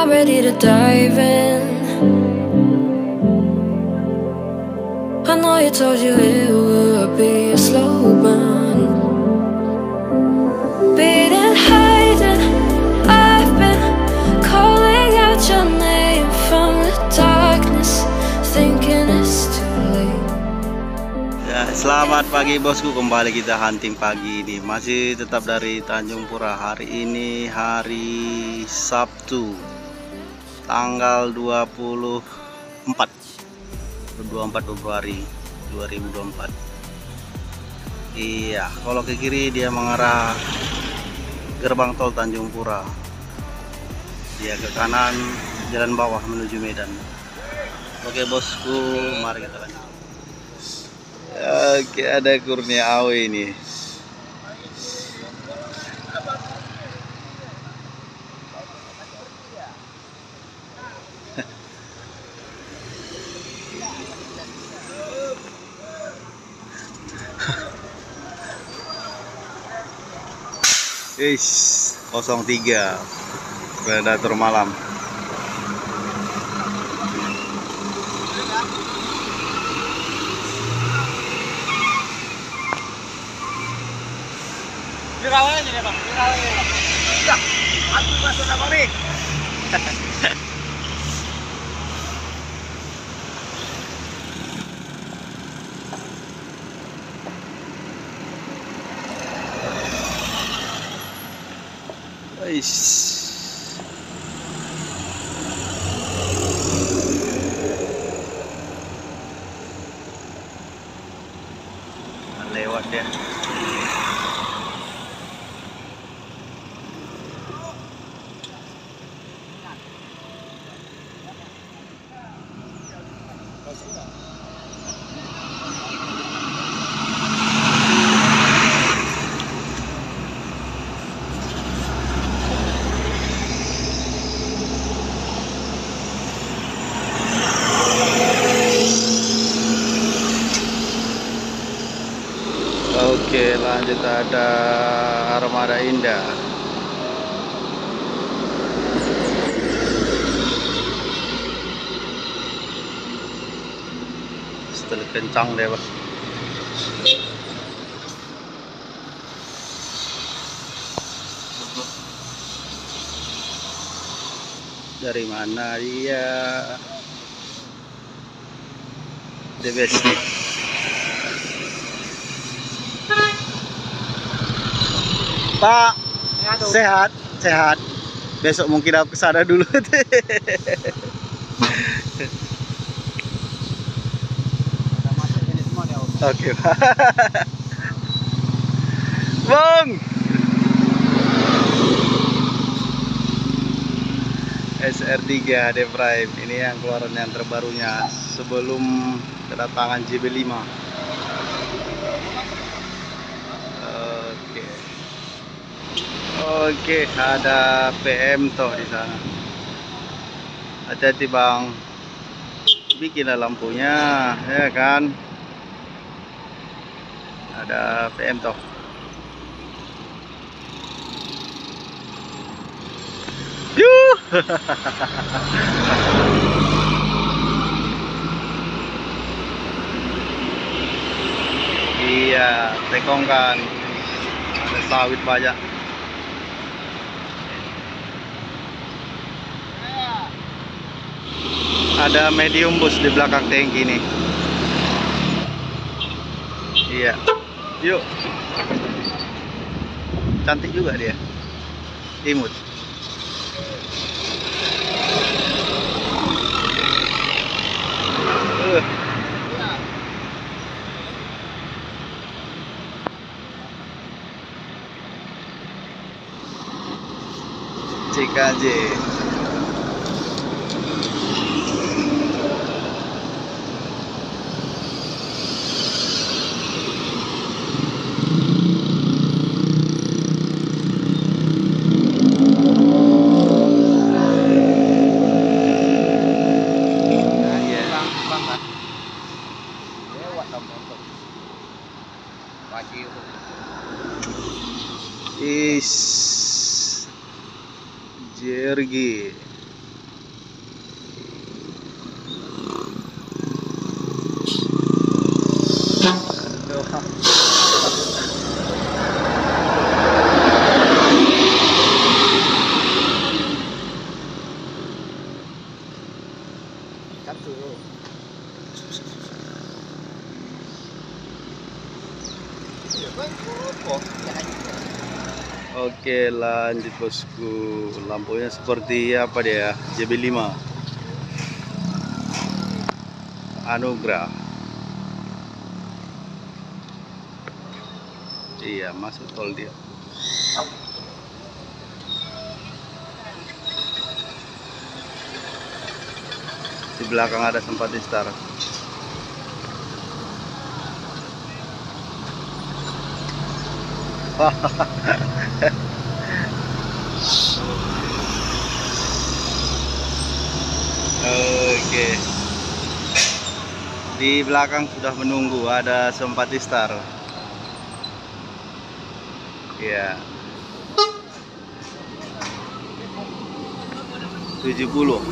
I'm ready to dive in. I know you told you it would be a slow burn. Beating, hiding, I've been calling out your name from the darkness, thinking it's too late. Ya, selamat pagi bosku, kembali kita hunting pagi ini. Masih tetap dari Tanjung Pura. Hari ini hari Sabtu, tanggal 24 Februari 2024. Iya, kalau ke kiri dia mengarah gerbang tol Tanjung Pura. Dia ke kanan jalan bawah menuju Medan. Oke bosku, mari kita lanjut. Oke, ada Kurnia Awe ini. Is 03 predator malam. Viral aja deh bang, viral aja. Ya, aku masuk apa nih? Lewat dia. Oke, lanjut ada Armada Indah. Setelah kencang deh, Bos. Dari mana dia? The best. Pak, sehat, sehat. Besok mungkin aku kesana dulu. Oke, Pak. Bang. SR3 D Prime ini yang keluaran yang terbarunya sebelum kedatangan JB5. Oke, ada PM toh di sana. Hati-hati bang, bikinlah lampunya, ya kan? Ada PM toh. Yuh. Iya, tekongkan. Ada sawit banyak. Ada medium bus di belakang tangki nih. Iya. Yuk. Cantik juga dia. Imut. CKJ. Jergi Oke, lanjut bosku. Lampunya seperti apa dia? JB5 Anugrah. Iya, masuk tol dia. Di belakang ada Simpati Star. Oke. Di belakang sudah menunggu ada Simpati Star. Ya. 70.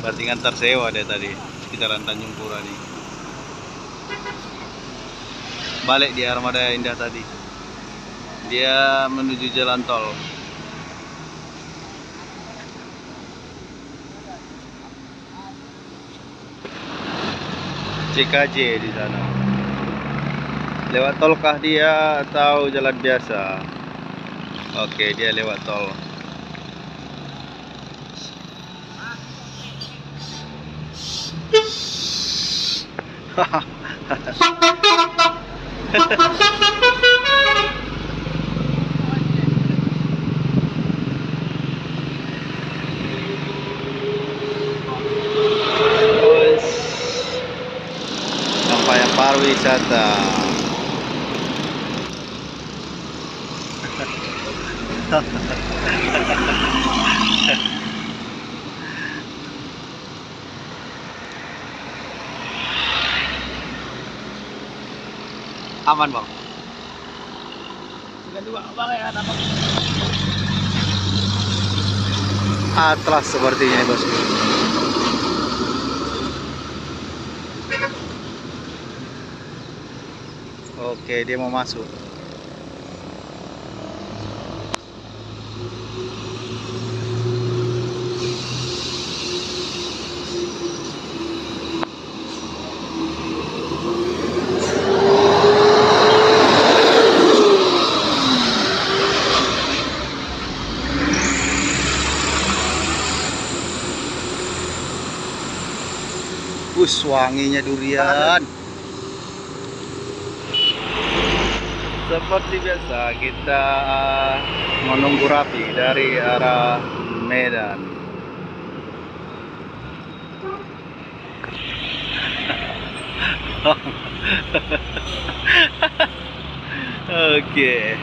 Berarti ngantar sewa deh tadi sekitaran Tanjung Pura nih. Balik di Armada Indah tadi. Dia menuju jalan tol. CKJ di sana. Lewat tol kah dia atau jalan biasa? Oke, dia lewat tol. Sampai pariwisata. Aman bang. Atlas sepertinya nih bosku. Oke, dia mau masuk. Wanginya durian. Seperti biasa kita menunggu Rapi dari arah Medan. Oke.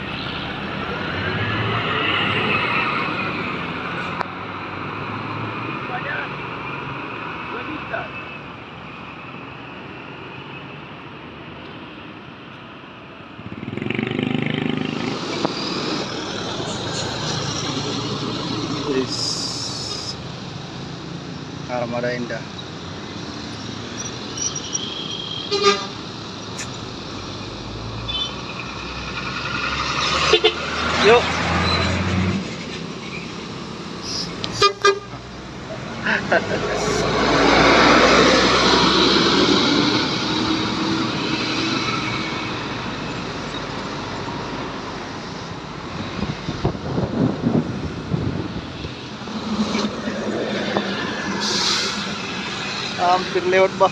Armada Indah. Yuk. Hampir lewat bah.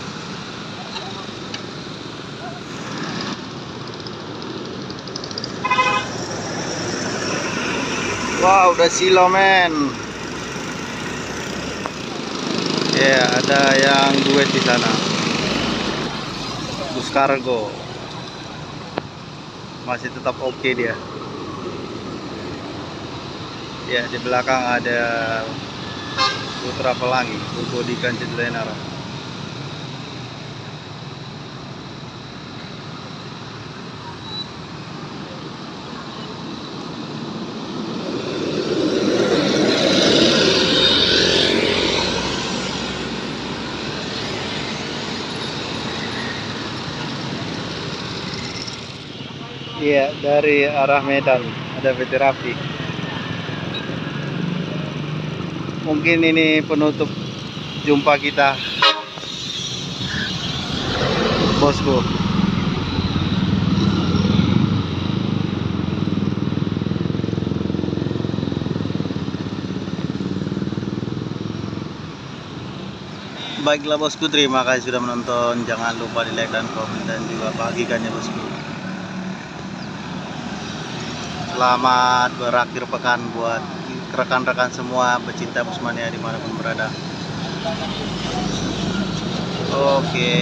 Wow, udah silo men. Ya, ada yang duet di sana. Bus kargo. Masih tetap oke dia. Ya, di belakang ada Putra Pelangi, Budi Kancil Lenara. Iya, dari arah Medan ada PT Rapi. Mungkin ini penutup jumpa kita, bosku. Baiklah bosku, terima kasih sudah menonton. Jangan lupa di like dan komen dan juga bagikan ya bosku. Selamat berakhir pekan buat rekan-rekan semua pecinta Busmania dimanapun berada. Oke.